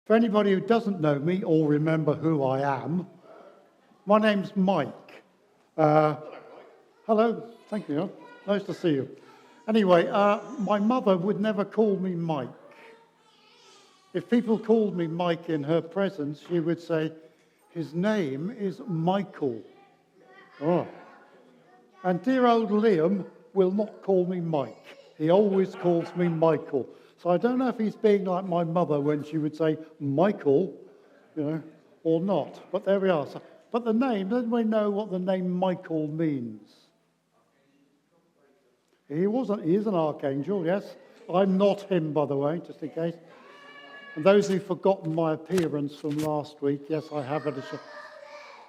For anybody who doesn't know me or remember who I am, my name's Mike. Hello, thank you. Nice to see you. Anyway, my mother would never call me Mike. If people called me Mike in her presence, she would say, his name is Michael. Oh. And dear old Liam will not call me Mike. He always calls me Michael. So I don't know if he's being like my mother when she would say Michael, or not. But there we are. So, but the name, doesn't we know what the name Michael means? He is an archangel, yes. I'm not him, by the way, just in case. And those who've forgotten my appearance from last week, yes, I have it.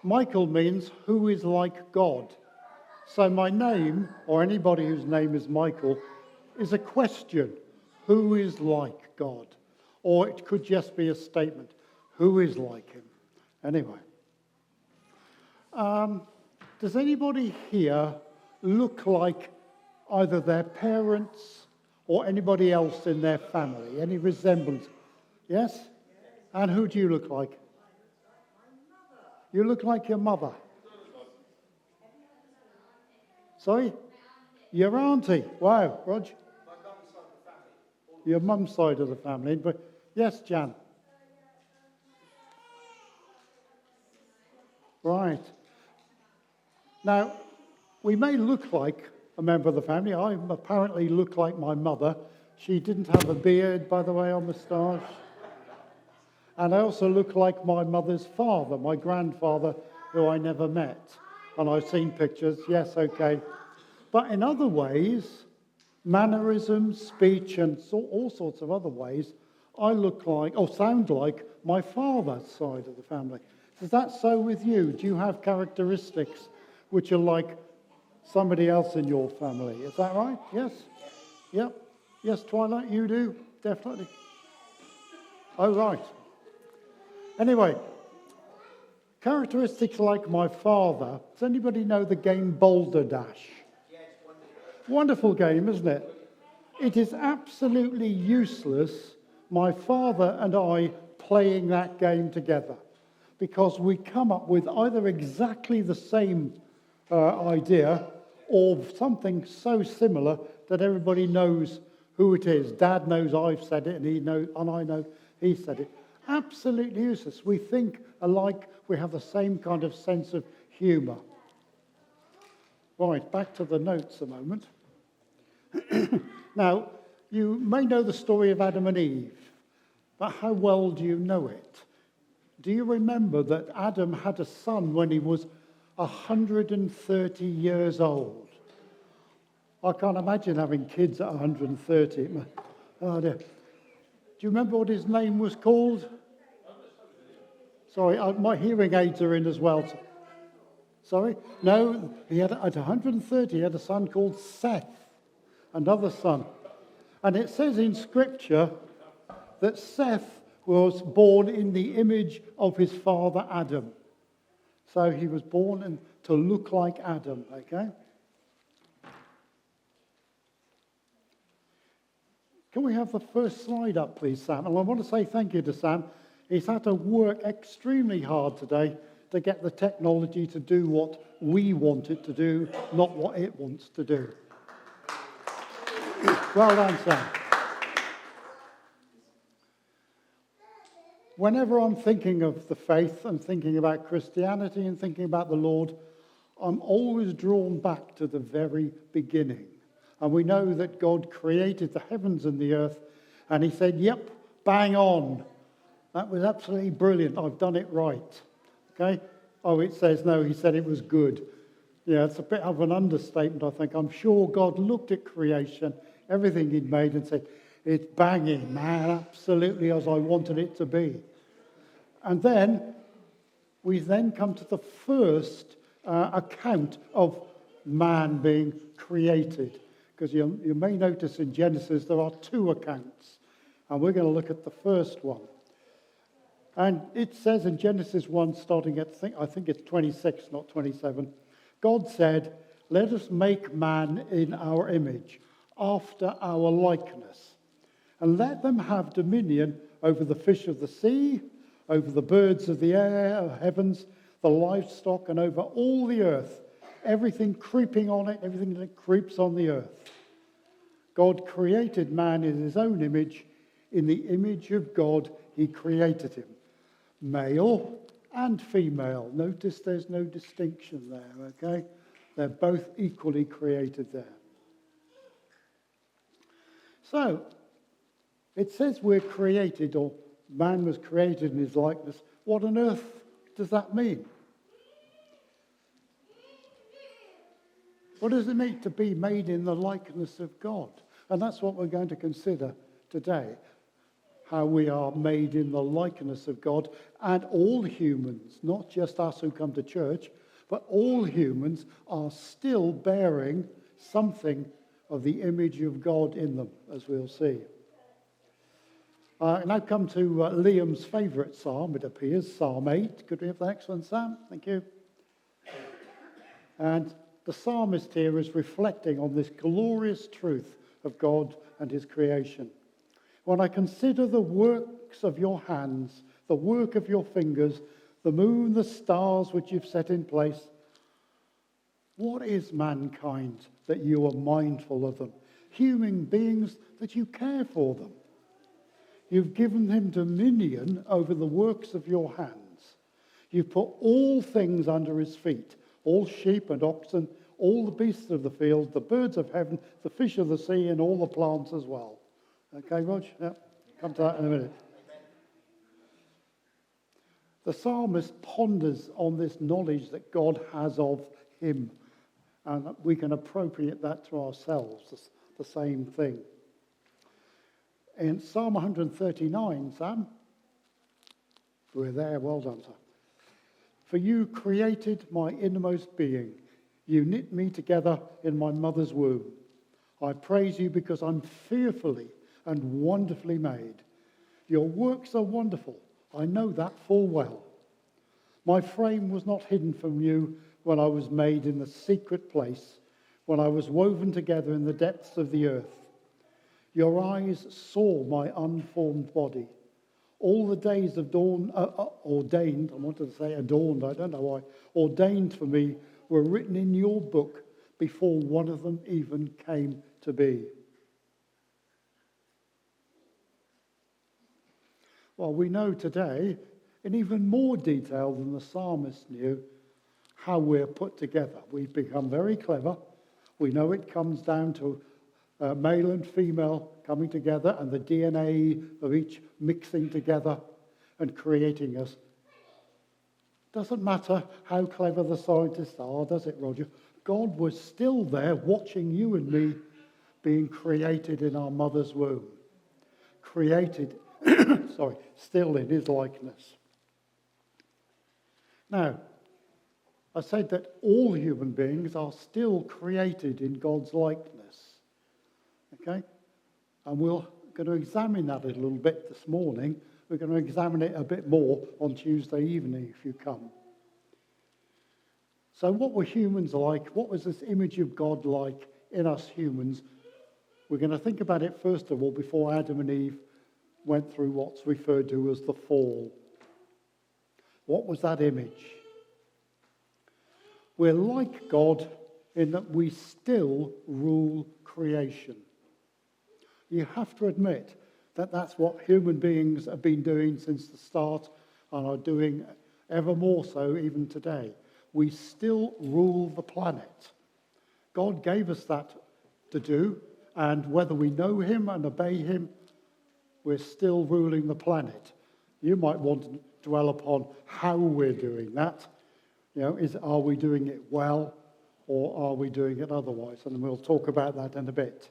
Michael means who is like God. So my name, or anybody whose name is Michael, is a question. Who is like God? Or it could just be a statement. Who is like him? Anyway. Does anybody here look like either their parents or anybody else in their family? Any resemblance? Yes? And who do you look like? You look like your mother. Sorry? Your auntie. Wow, Rog. Your mum's side of the family. But yes, Jan. Right. Now, we may look like a member of the family. I apparently look like my mother. She didn't have a beard, by the way, or moustache. And I also look like my mother's father, my grandfather, who I never met. And I've seen pictures. Yes, okay. But in other ways, mannerisms, speech, and all sorts of other ways, I look like, or sound like, my father's side of the family. Is that so with you? Do you have characteristics which are like somebody else in your family? Is that right? Yes? Yep. Yes, Twilight, you do? Definitely. Oh, right. Anyway, characteristics like my father. Does anybody know the game Boulder Dash? Wonderful game, isn't it? It is absolutely useless, my father and I playing that game together, because we come up with either exactly the same idea or something so similar that everybody knows who it is. Dad knows I've said it, and I know he said it. Absolutely useless. We think alike. We have the same kind of sense of humour. Right, back to the notes a moment. Now, you may know the story of Adam and Eve, but how well do you know it? Do you remember that Adam had a son when he was 130 years old? I can't imagine having kids at 130. Oh dear. Do you remember what his name was called? Sorry, my hearing aids are in as well. Sorry? No, at 130, he had a son called Seth. Another son. And it says in Scripture that Seth was born in the image of his father Adam. So he was born to look like Adam, okay? Can we have the first slide up, please, Sam? And I want to say thank you to Sam. He's had to work extremely hard today to get the technology to do what we want it to do, not what it wants to do. Well done, Sam. Whenever I'm thinking of the faith and thinking about Christianity and thinking about the Lord, I'm always drawn back to the very beginning. And we know that God created the heavens and the earth, and he said, yep, bang on. That was absolutely brilliant. I've done it right. Okay? Oh, it says, no, he said it was good. Yeah, it's a bit of an understatement, I think. I'm sure God looked at creation, everything he'd made, and said, it's banging, man, absolutely as I wanted it to be. And then, we then come to the first account of man being created. Because you may notice in Genesis there are two accounts. And we're going to look at the first one. And it says in Genesis 1, starting at, I think it's 26, not 27, God said, let us make man in our image, after our likeness, and let them have dominion over the fish of the sea, over the birds of the air, heavens, the livestock, and over all the earth, everything creeping on it, everything that creeps on the earth. God created man in his own image. In the image of God, he created him. Male and female. Notice there's no distinction there, okay? They're both equally created there. So, it says we're created, or man was created in his likeness. What on earth does that mean? What does it mean to be made in the likeness of God? And that's what we're going to consider today. How we are made in the likeness of God, and all humans, not just us who come to church, but all humans are still bearing something of the image of God in them, as we'll see. And I've come to Liam's favourite psalm, it appears, Psalm 8. Could we have the next one, Sam? Thank you. And the psalmist here is reflecting on this glorious truth of God and his creation. When I consider the works of your hands, the work of your fingers, the moon, the stars which you've set in place, what is mankind that you are mindful of them? Human beings that you care for them. You've given him dominion over the works of your hands. You've put all things under his feet, all sheep and oxen, all the beasts of the field, the birds of heaven, the fish of the sea, and all the plants as well. Okay, Rog? Yeah, come to that in a minute. The psalmist ponders on this knowledge that God has of him, and we can appropriate that to ourselves, the same thing. In Psalm 139, Sam, we're there, well done, sir. For you created my innermost being. You knit me together in my mother's womb. I praise you because I'm fearfully and wonderfully made. Your works are wonderful. I know that full well. My frame was not hidden from you when I was made in the secret place, when I was woven together in the depths of the earth. Your eyes saw my unformed body. All the days of dawn, ordained, I wanted to say adorned, I don't know why, ordained for me were written in your book before one of them even came to be. Well, we know today, in even more detail than the psalmist knew, how we're put together. We've become very clever. We know it comes down to male and female coming together and the DNA of each mixing together and creating us. Doesn't matter how clever the scientists are, does it, Roger? God was still there watching you and me being created in our mother's womb. Created still in his likeness. Now, I said that all human beings are still created in God's likeness. Okay? And we're going to examine that a little bit this morning. We're going to examine it a bit more on Tuesday evening if you come. So what were humans like? What was this image of God like in us humans? We're going to think about it first of all before Adam and Eve went through what's referred to as the fall. What was that image? We're like God in that we still rule creation. You have to admit that that's what human beings have been doing since the start and are doing ever more so even today. We still rule the planet. God gave us that to do, and whether we know him and obey him, we're still ruling the planet. You might want to dwell upon how we're doing that. You know, are we doing it well, or are we doing it otherwise? And we'll talk about that in a bit.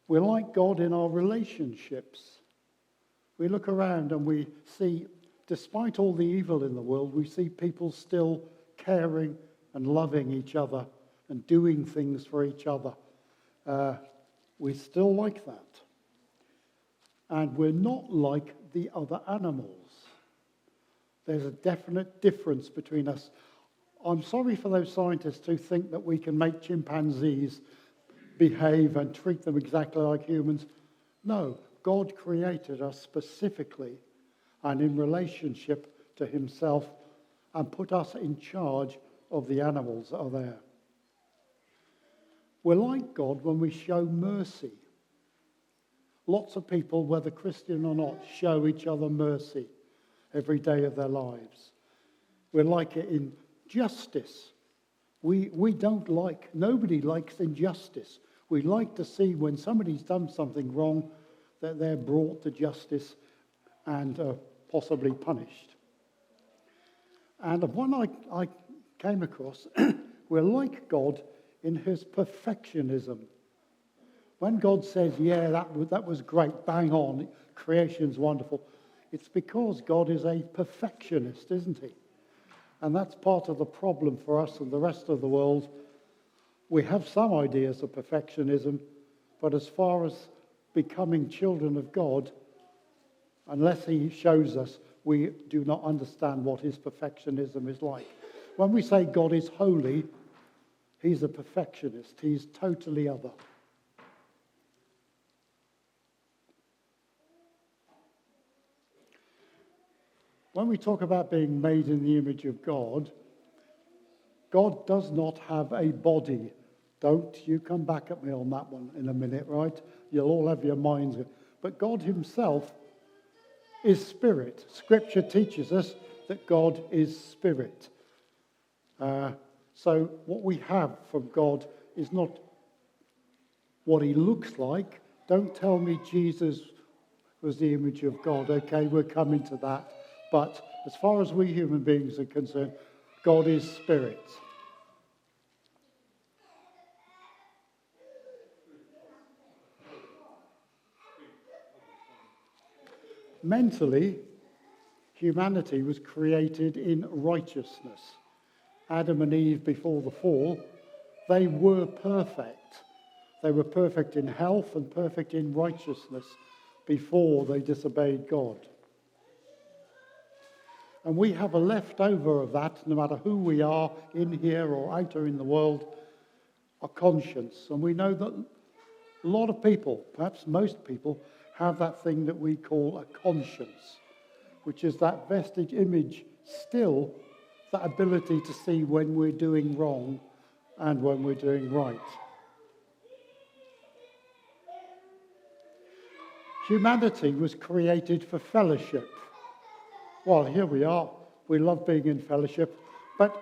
We're like God in our relationships. We look around and we see, despite all the evil in the world, we see people still caring and loving each other and doing things for each other. We're still like that. And we're not like the other animals. There's a definite difference between us. I'm sorry for those scientists who think that we can make chimpanzees behave and treat them exactly like humans. No, God created us specifically and in relationship to himself and put us in charge of the animals that are there. We're like God when we show mercy. Lots of people, whether Christian or not, show each other mercy every day of their lives. We're like it in justice. Nobody likes injustice. We like to see when somebody's done something wrong that they're brought to justice and possibly punished. And the one I came across, we're like God in his perfectionism. When God says, yeah, that was great, bang on, creation's wonderful, it's because God is a perfectionist, isn't he? And that's part of the problem for us and the rest of the world. We have some ideas of perfectionism, but as far as becoming children of God, unless he shows us, we do not understand what his perfectionism is like. When we say God is holy, he's a perfectionist. He's totally other. When we talk about being made in the image of God, God does not have a body. Don't you come back at me on that one in a minute, right? You'll all have your minds. But God himself is spirit. Scripture teaches us that God is spirit. So what we have from God is not what he looks like. Don't tell me Jesus was the image of God. Okay, we're coming to that. But as far as we human beings are concerned, God is spirit. Mentally, humanity was created in righteousness. Adam and Eve, before the fall, they were perfect. They were perfect in health and perfect in righteousness before they disobeyed God. And we have a leftover of that, no matter who we are, in here or out there in the world, a conscience. And we know that a lot of people, perhaps most people, have that thing that we call a conscience, which is that vestige image still, that ability to see when we're doing wrong and when we're doing right. Humanity was created for fellowship. Well, here we are. We love being in fellowship. But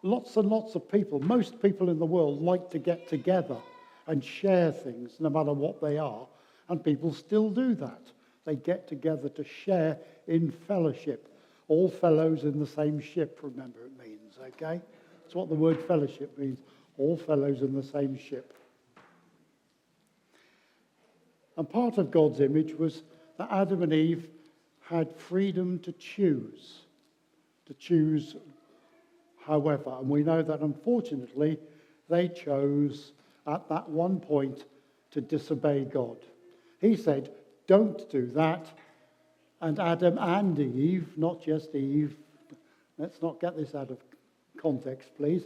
lots and lots of people, most people in the world, like to get together and share things, no matter what they are. And people still do that. They get together to share in fellowship. All fellows in the same ship, remember it means, okay? That's what the word fellowship means. All fellows in the same ship. And part of God's image was that Adam and Eve had freedom to choose however. And we know that unfortunately they chose at that one point to disobey God. He said, don't do that. And Adam and Eve, not just Eve, let's not get this out of context, please.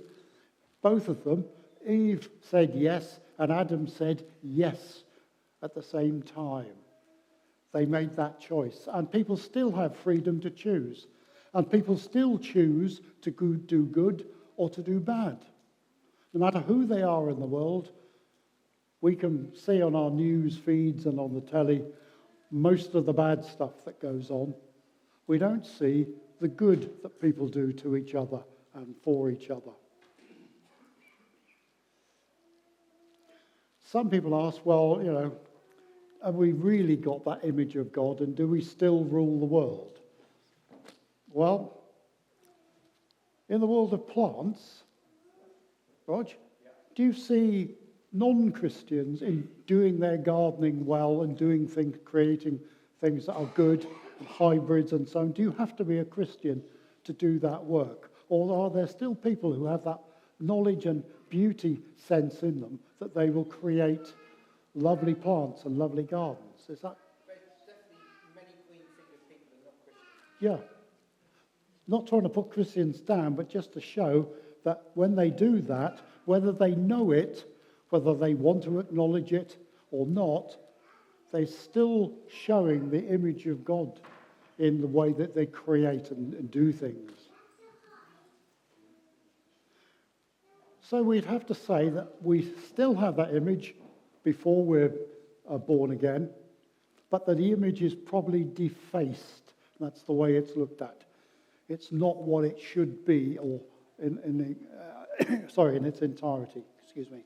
Both of them, Eve said yes, and Adam said yes at the same time. They made that choice. And people still have freedom to choose. And people still choose to do good or to do bad. No matter who they are in the world, we can see on our news feeds and on the telly most of the bad stuff that goes on. We don't see the good that people do to each other and for each other. Some people ask, well, have we really got that image of God, and do we still rule the world? Well, in the world of plants, Rog, do you see non-Christians in doing their gardening well and doing things, creating things that are good, and hybrids and so on? Do you have to be a Christian to do that work? Or are there still people who have that knowledge and beauty sense in them that they will create lovely plants and lovely gardens? Is that? There's definitely many clean-figured people who are not Christians. Yeah. Not trying to put Christians down, but just to show that when they do that, whether they know it, whether they want to acknowledge it or not, they're still showing the image of God in the way that they create and do things. So we'd have to say that we still have that image before we're born again, but that the image is probably defaced. That's the way it's looked at. It's not what it should be, or in its entirety. Excuse me.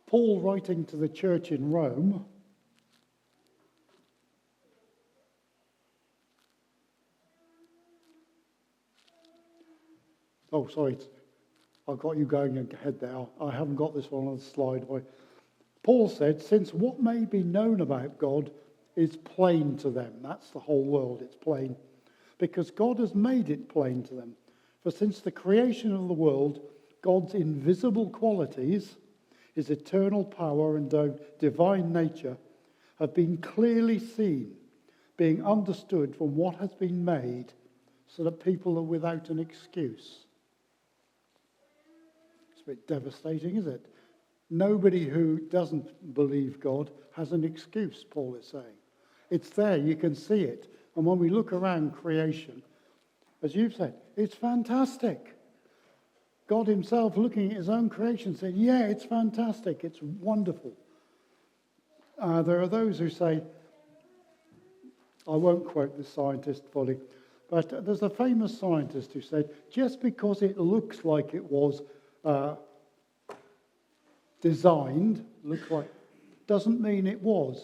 Paul, writing to the church in Rome, oh, sorry, I've got you going ahead there. I haven't got this one on the slide. Paul said, since what may be known about God is plain to them. That's the whole world, it's plain. Because God has made it plain to them. For since the creation of the world, God's invisible qualities, his eternal power and divine nature, have been clearly seen, being understood from what has been made, so that people are without an excuse. It's a bit devastating, isn't it? Nobody who doesn't believe God has an excuse, Paul is saying. It's there, you can see it. And when we look around creation, as you've said, it's fantastic. God himself, looking at his own creation, said, yeah, it's fantastic, it's wonderful. There are those who say, I won't quote the scientist fully, but there's a famous scientist who said, just because it looks like it was designed, doesn't mean it was.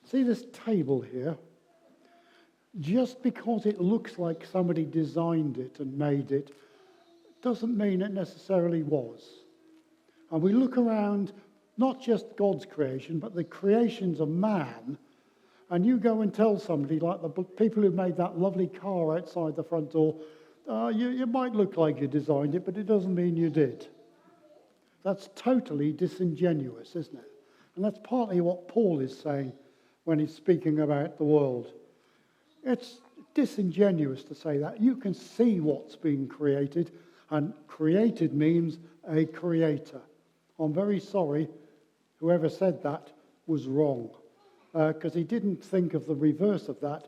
See this table here? Just because it looks like somebody designed it and made it, doesn't mean it necessarily was. And we look around, not just God's creation, but the creations of man, and you go and tell somebody, like the people who made that lovely car outside the front door, you might look like you designed it, but it doesn't mean you did. That's totally disingenuous, isn't it? And that's partly what Paul is saying when he's speaking about the world. It's disingenuous to say that. You can see what's being created, and created means a creator. I'm very sorry, whoever said that was wrong, because he didn't think of the reverse of that,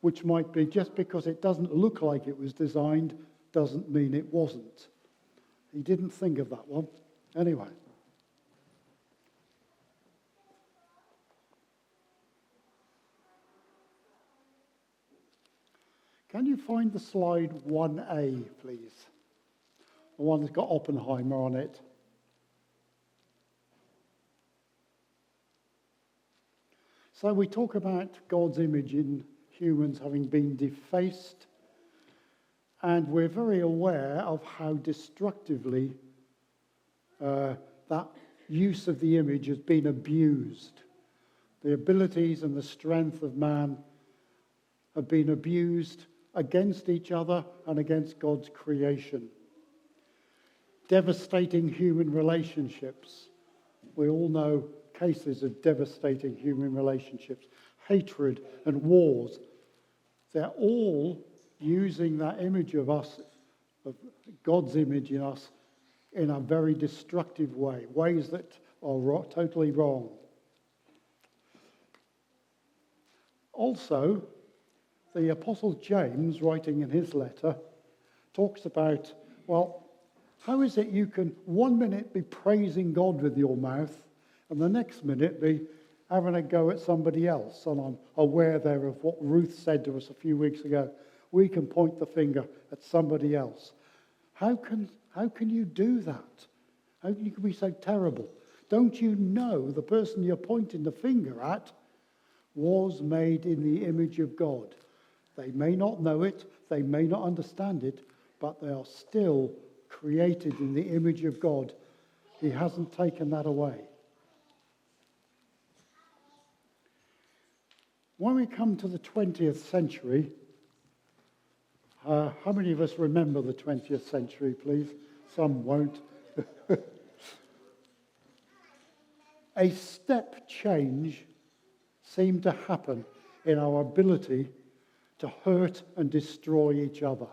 which might be just because it doesn't look like it was designed doesn't mean it wasn't. He didn't think of that one. Anyway. Can you find the slide 1A, please? The one that's got Oppenheimer on it. So we talk about God's image in humans having been defaced, and we're very aware of how destructively that use of the image has been abused. The abilities and the strength of man have been abused against each other and against God's creation. Devastating human relationships. We all know cases of devastating human relationships. Hatred and wars. They're all using that image of us, of God's image in us, in a very destructive way. Ways that are totally wrong. Also, the Apostle James, writing in his letter, talks about, well, how is it you can 1 minute be praising God with your mouth and the next minute be having a go at somebody else? And I'm aware there of what Ruth said to us a few weeks ago. We can point the finger at somebody else. How can you do that? How can you be so terrible? Don't you know the person you're pointing the finger at was made in the image of God? They may not know it, they may not understand it, but they are still created in the image of God. He hasn't taken that away. When we come to the 20th century, how many of us remember the 20th century, please? Some won't. A step change seemed to happen in our ability to hurt and destroy each other.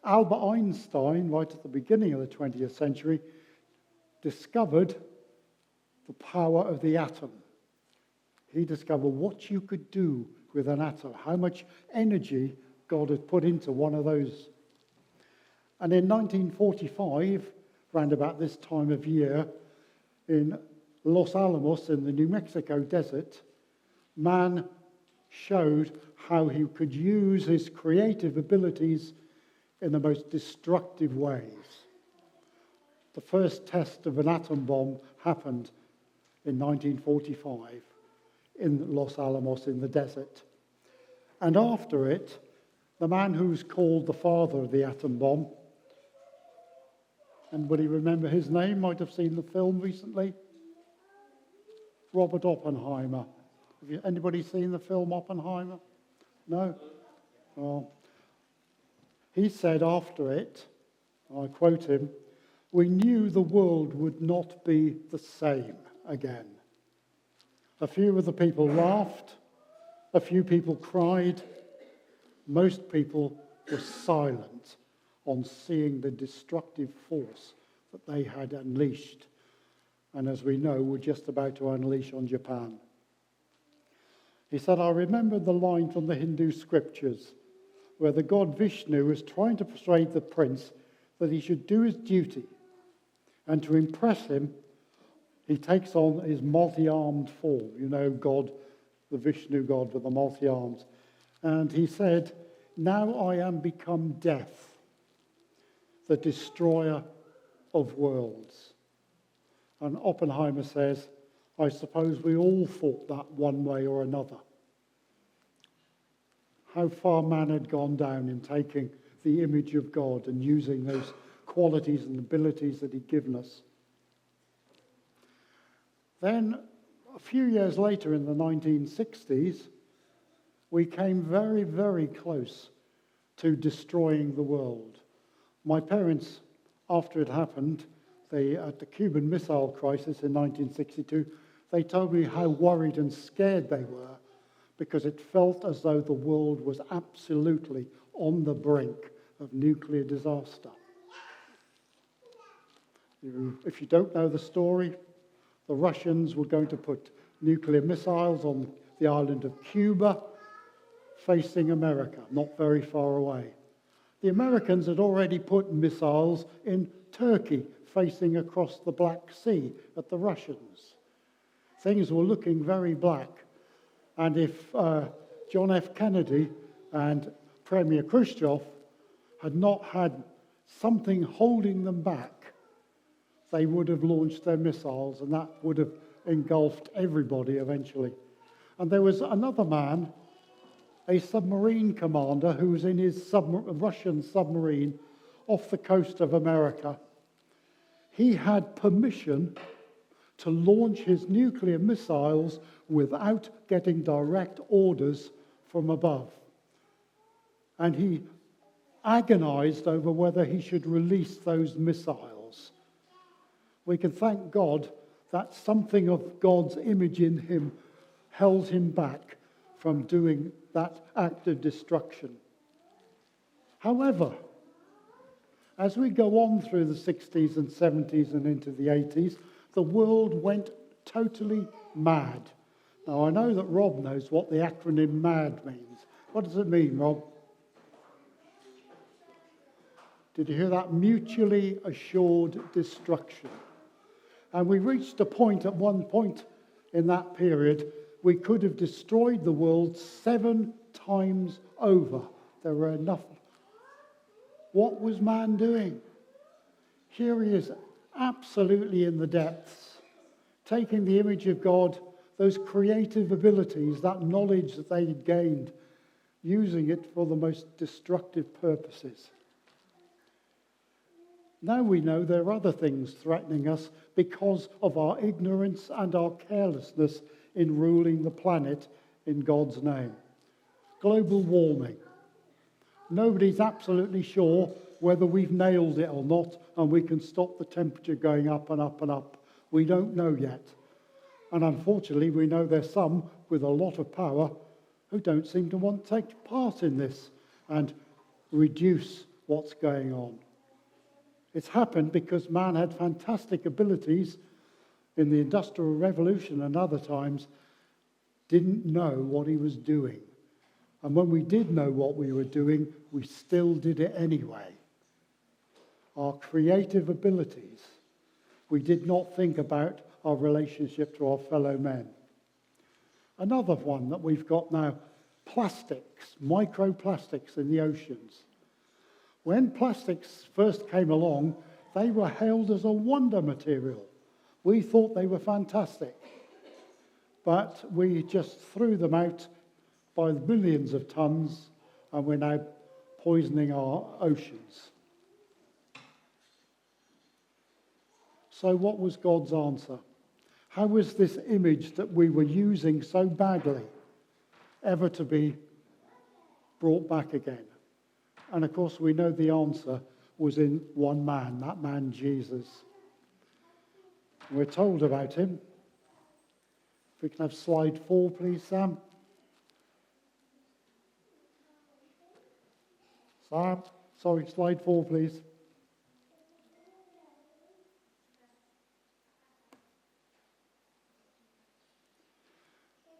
Albert Einstein, right at the beginning of the 20th century, discovered the power of the atom. He discovered what you could do with an atom, how much energy God had put into one of those. And in 1945, round about this time of year, in Los Alamos in the New Mexico desert, man showed how he could use his creative abilities in the most destructive ways. The first test of an atom bomb happened in 1945 in Los Alamos in the desert. And after it, the man who's called the father of the atom bomb, anybody remember his name? Might have seen the film recently. Robert Oppenheimer. Anybody seen the film Oppenheimer? No? Well, he said after it, I quote him, "We knew the world would not be the same again." A few of the people laughed, a few people cried, most people were silent on seeing the destructive force that they had unleashed, and as we know, were just about to unleash on Japan. He said, "I remember the line from the Hindu scriptures where the god Vishnu was trying to persuade the prince that he should do his duty, and to impress him, he takes on his multi-armed form, you know, God, the Vishnu god with the multi-arms. And he said, 'Now I am become death, the destroyer of worlds.'" And Oppenheimer says, "I suppose we all thought that one way or another." How far man had gone down in taking the image of God and using those qualities and abilities that he'd given us. Then, a few years later in the 1960s, we came very, very close to destroying the world. My parents, after it happened, at the Cuban Missile Crisis in 1962, they told me how worried and scared they were because it felt as though the world was absolutely on the brink of nuclear disaster. If you don't know the story, the Russians were going to put nuclear missiles on the island of Cuba, facing America, not very far away. The Americans had already put missiles in Turkey, facing across the Black Sea at the Russians. Things were looking very black. And if John F. Kennedy and Premier Khrushchev had not had something holding them back, they would have launched their missiles, and that would have engulfed everybody eventually. And there was another man, a submarine commander, who was in his Russian submarine off the coast of America. He had permission to launch his nuclear missiles without getting direct orders from above. And he agonized over whether he should release those missiles. We can thank God that something of God's image in him held him back from doing that act of destruction. However, as we go on through the 60s and 70s and into the 80s, the world went totally mad. Now, I know that Rob knows what the acronym MAD means. What does it mean, Rob? Did you hear that? Mutually assured destruction. And we reached a point, at one point in that period, we could have destroyed the world 7 times over. There were enough. What was man doing? Here he is, absolutely in the depths, taking the image of God, those creative abilities, that knowledge that they had gained, using it for the most destructive purposes. Now we know there are other things threatening us because of our ignorance and our carelessness in ruling the planet in God's name. Global warming. Nobody's absolutely sure whether we've nailed it or not, and we can stop the temperature going up and up and up. We don't know yet. And unfortunately, we know there's some with a lot of power who don't seem to want to take part in this and reduce what's going on. It's happened because man had fantastic abilities in the Industrial Revolution and other times, didn't know what he was doing. And when we did know what we were doing, we still did it anyway. Our creative abilities, we did not think about our relationship to our fellow men. Another one that we've got now, plastics, microplastics in the oceans. When plastics first came along, they were hailed as a wonder material. We thought they were fantastic. But we just threw them out by millions of tons, and we're now poisoning our oceans. So what was God's answer? How was this image that we were using so badly ever to be brought back again? And of course, we know the answer was in one man, that man Jesus. We're told about him. If we can have slide 4, please, Sam. Sam, sorry, slide 4, please.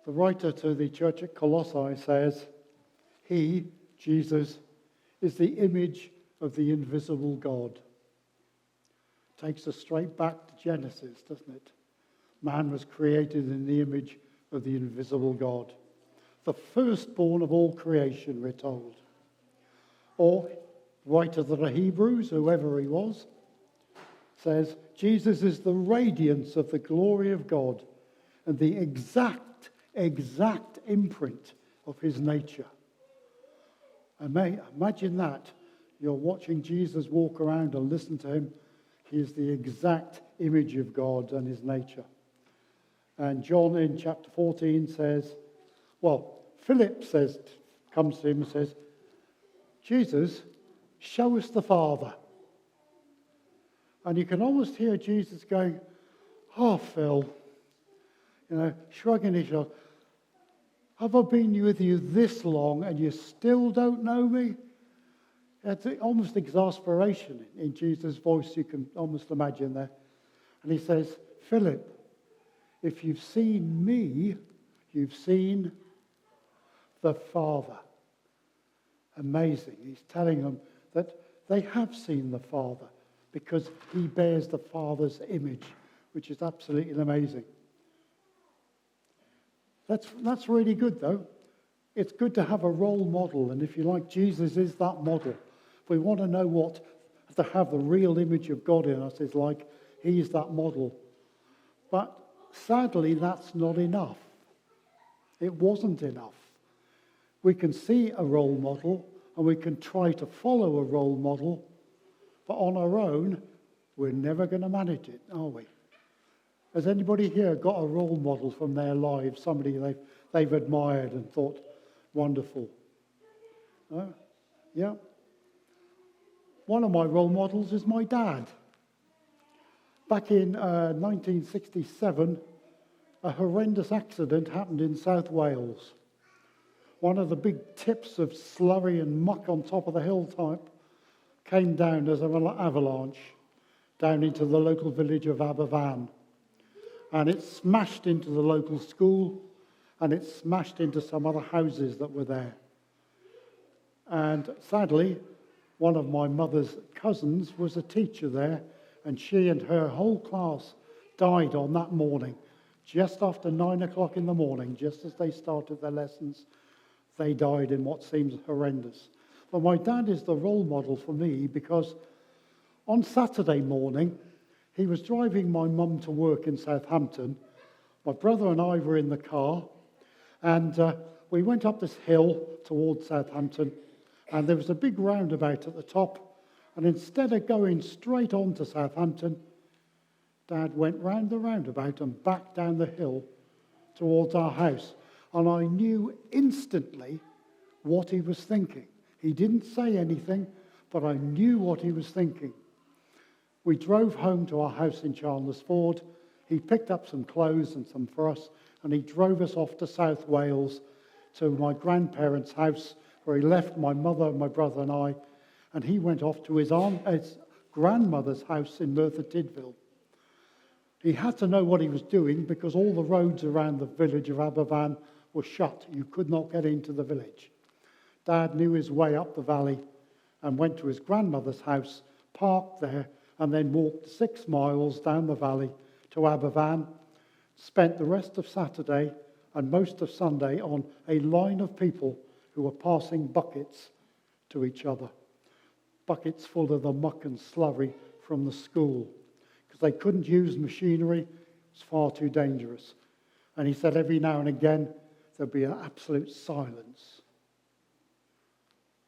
The writer to the church at Colossae says, he, Jesus, is the image of the invisible God. Takes us straight back to Genesis, doesn't it? Man was created in the image of the invisible God. The firstborn of all creation, we're told. Or, writer to the Hebrews, whoever he was, says, Jesus is the radiance of the glory of God and the exact imprint of his nature. Imagine that. You're watching Jesus walk around and listen to him. He is the exact image of God and his nature. And John in chapter 14 says, Philip comes to him and says, Jesus, show us the Father. And you can almost hear Jesus going, oh, Phil, shrugging his shoulders. Have I been with you this long and you still don't know me? It's almost exasperation in Jesus' voice, you can almost imagine there. And he says, Philip, if you've seen me, you've seen the Father. Amazing. He's telling them that they have seen the Father because he bears the Father's image, which is absolutely amazing. That's really good, though. It's good to have a role model, and if you like, Jesus is that model. If we want to know what to have the real image of God in us is like, he's that model. But sadly, that's not enough. It wasn't enough. We can see a role model, and we can try to follow a role model, but on our own, we're never going to manage it, are we? Has anybody here got a role model from their lives, somebody they've admired and thought, wonderful? Yeah. One of my role models is my dad. Back in 1967, a horrendous accident happened in South Wales. One of the big tips of slurry and muck on top of the hilltop came down as an avalanche down into the local village of Aberfan. And it smashed into the local school, and it smashed into some other houses that were there. And sadly, one of my mother's cousins was a teacher there, and she and her whole class died on that morning, just after 9 o'clock in the morning, just as they started their lessons. They died in what seems horrendous. But my dad is the role model for me because on Saturday morning, he was driving my mum to work in Southampton. My brother and I were in the car, and we went up this hill towards Southampton, and there was a big roundabout at the top, and instead of going straight on to Southampton, Dad went round the roundabout and back down the hill towards our house. And I knew instantly what he was thinking. He didn't say anything, but I knew what he was thinking. We drove home to our house in Chandler's Ford. He picked up some clothes and some for us, and he drove us off to South Wales to my grandparents' house, where he left my mother, my brother and I, and he went off to his grandmother's house in Merthyr Tydfil. He had to know what he was doing because all the roads around the village of Aberfan were shut. You could not get into the village. Dad knew his way up the valley and went to his grandmother's house, parked there, and then walked 6 miles down the valley to Aberfan, spent the rest of Saturday and most of Sunday on a line of people who were passing buckets to each other. Buckets full of the muck and slurry from the school. Because they couldn't use machinery, it was far too dangerous. And he said every now and again there'd be an absolute silence.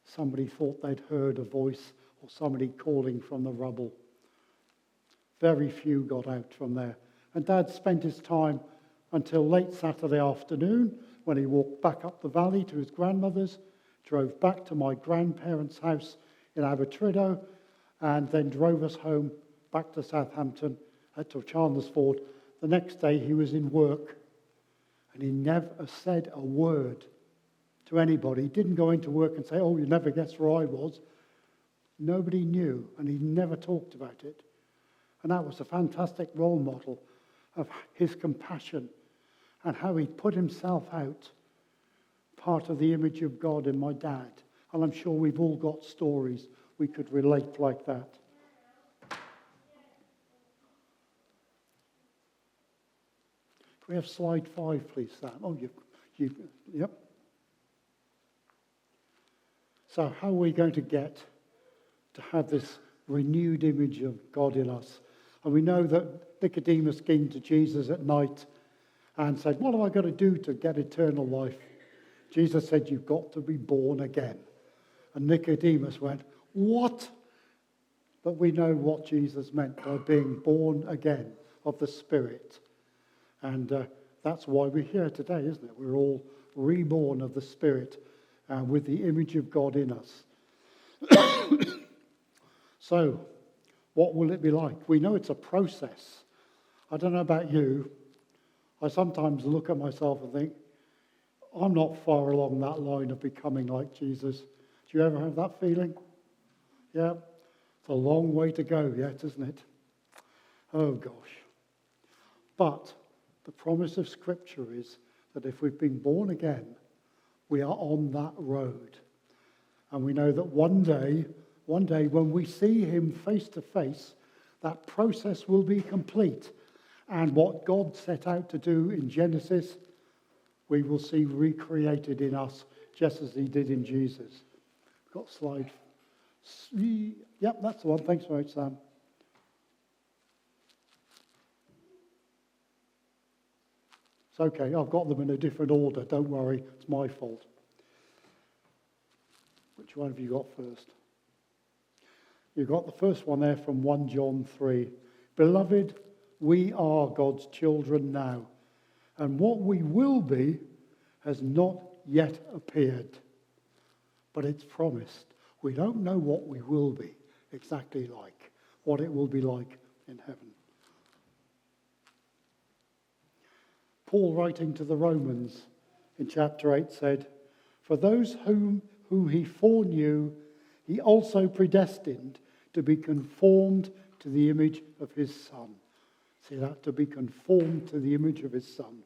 Somebody thought they'd heard a voice or somebody calling from the rubble. Very few got out from there. And Dad spent his time until late Saturday afternoon when he walked back up the valley to his grandmother's, drove back to my grandparents' house in Abertriddo, and then drove us home back to Southampton, to Chandlersford. The next day he was in work, and he never said a word to anybody. He didn't go into work and say, "Oh, you never guess where I was." Nobody knew, and he never talked about it. And that was a fantastic role model of his compassion and how he put himself out, part of the image of God in my dad. And I'm sure we've all got stories we could relate like that. Can we have slide 5, please, Sam? Oh, yep. So how are we going to get to have this renewed image of God in us? And we know that Nicodemus came to Jesus at night and said, "What have I got to do to get eternal life?" Jesus said, "You've got to be born again." And Nicodemus went, "What?" But we know what Jesus meant by being born again of the Spirit. And that's why we're here today, isn't it? We're all reborn of the Spirit with the image of God in us. So, what will it be like? We know it's a process. I don't know about you. I sometimes look at myself and think, I'm not far along that line of becoming like Jesus. Do you ever have that feeling? Yeah. It's a long way to go yet, isn't it? Oh, gosh. But the promise of Scripture is that if we've been born again, we are on that road. And we know that one day when we see him face to face, that process will be complete. And what God set out to do in Genesis, we will see recreated in us, just as he did in Jesus. We've got slide 3. Yep, that's the one. Thanks very much, Sam. It's okay. I've got them in a different order. Don't worry. It's my fault. Which one have you got first? You've got the first one there from 1 John 3. Beloved, we are God's children now, and what we will be has not yet appeared, but it's promised. We don't know what we will be exactly like, what it will be like in heaven. Paul, writing to the Romans in chapter 8, said, "For those whom he foreknew, he also predestined to be conformed to the image of his Son." See that? To be conformed to the image of his Son.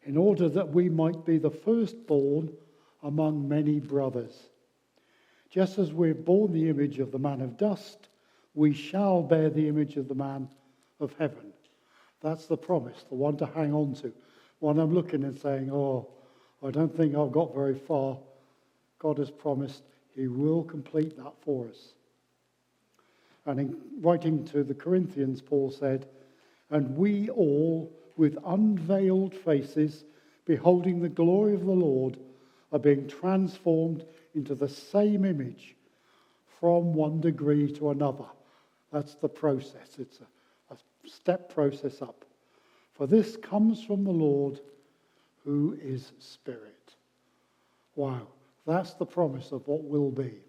In order that we might be the firstborn among many brothers. Just as we've borne the image of the man of dust, we shall bear the image of the man of heaven. That's the promise, the one to hang on to. One I'm looking and saying, "Oh, I don't think I've got very far." God has promised he will complete that for us. And in writing to the Corinthians, Paul said, "And we all, with unveiled faces, beholding the glory of the Lord, are being transformed into the same image from one degree to another." That's the process. It's a step process up. "For this comes from the Lord, who is Spirit." Wow, that's the promise of what will be.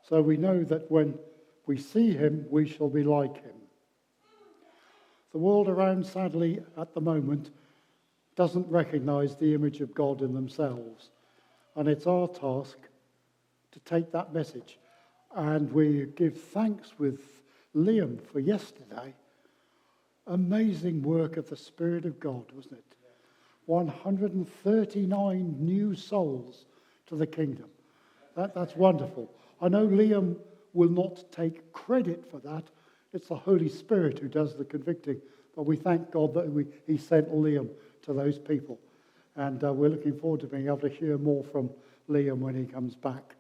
So we know that when we see him, we shall be like him. The world around, sadly, at the moment, doesn't recognize the image of God in themselves. And it's our task to take that message. And we give thanks with Liam for yesterday. Amazing work of the Spirit of God, wasn't it? 139 new souls to the kingdom. That's wonderful. I know Liam will not take credit for that. It's the Holy Spirit who does the convicting. But we thank God that he sent Liam to those people. And we're looking forward to being able to hear more from Liam when he comes back.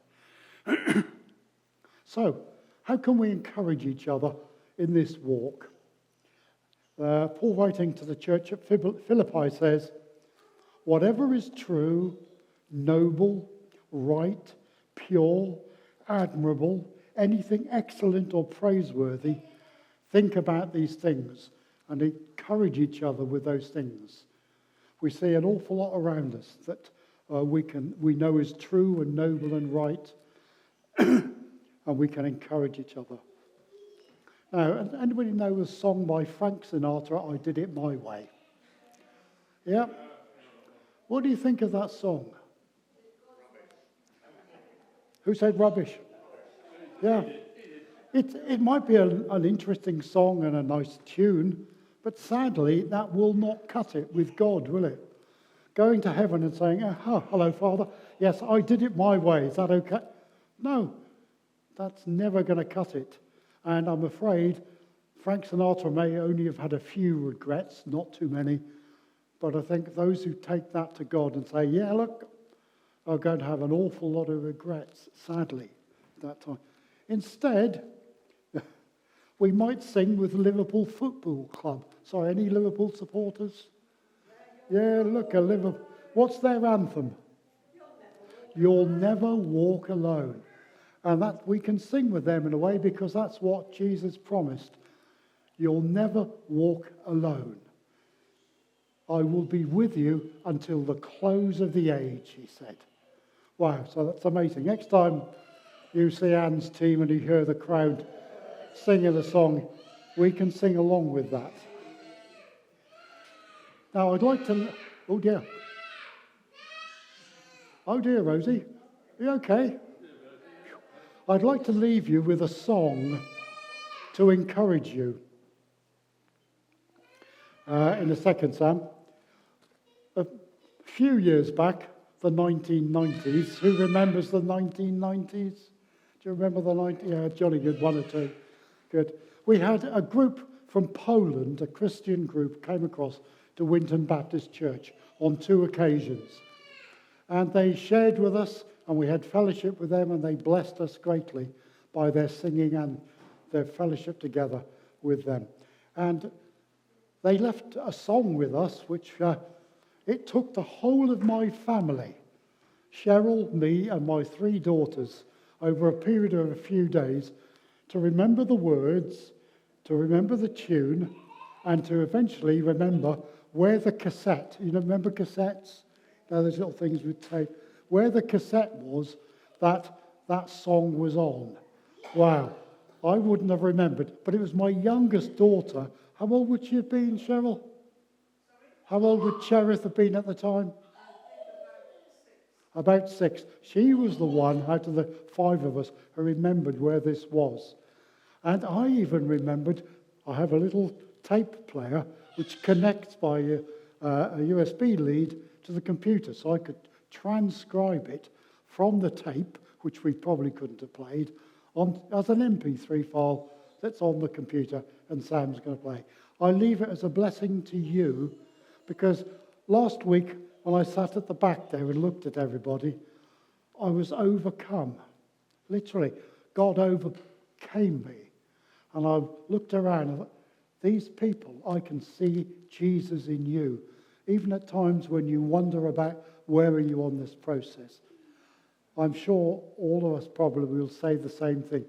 So, how can we encourage each other in this walk? Paul, writing to the church at Philippi, says, whatever is true, noble, right, pure, admirable, anything excellent or praiseworthy, think about these things and encourage each other with those things. We see an awful lot around us that we know is true and noble and right, and we can encourage each other. Now, anybody know a song by Frank Sinatra, I Did It My Way? Yeah? What do you think of that song? Who said rubbish? Yeah. It might be an interesting song and a nice tune, but sadly, that will not cut it with God, will it? Going to heaven and saying, oh, hello, Father. Yes, I did it my way. Is that okay? No, that's never going to cut it. And I'm afraid Frank Sinatra may only have had a few regrets, not too many. But I think those who take that to God and say, yeah, look, are going to have an awful lot of regrets, sadly, at that time. Instead, we might sing with Liverpool Football Club. Sorry, any Liverpool supporters? Yeah, look, a Liverpool. What's their anthem? You'll never walk alone. And that we can sing with them in a way because that's what Jesus promised. You'll never walk alone. I will be with you until the close of the age, he said. Wow, so that's amazing. Next time you see Anne's team and you hear the crowd singing a song, we can sing along with that. Now, I'd like to... Oh, dear. Oh, dear, Rosie. Are you okay? I'd like to leave you with a song to encourage you. In a second, Sam. A few years back, the 1990s. Who remembers the 1990s? Do you remember the 90s? Yeah, jolly good, one or two. Good. We had a group from Poland, a Christian group, came across to Winton Baptist Church on 2 occasions. And they shared with us, and we had fellowship with them, and they blessed us greatly by their singing and their fellowship together with them. And they left a song with us, which it took the whole of my family, Cheryl, me, and my 3 daughters, over a period of a few days, to remember the words, to remember the tune, and to eventually remember where the cassette, you know, remember cassettes? Now, those little things with tape. Where the cassette was, that song was on. Wow. I wouldn't have remembered. But it was my youngest daughter. How old would she have been, Cheryl? How old would Cherith have been at the time? About 6. She was the one out of the 5 of us who remembered where this was. And I even remembered, I have a little tape player which connects by a USB lead to the computer, so I could transcribe it from the tape, which we probably couldn't have played, as an MP3 file that's on the computer, and Sam's going to play. I leave it as a blessing to you, because last week, when I sat at the back there and looked at everybody, I was overcome. Literally, God overcame me. And I looked around and thought, these people, I can see Jesus in you. Even at times when you wonder about where are you on this process. I'm sure all of us probably will say the same thing.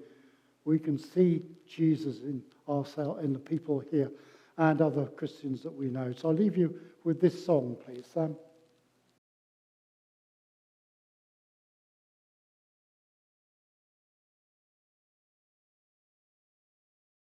We can see Jesus in ourselves, in the people here, and other Christians that we know. So I'll leave you with this song, please, Sam.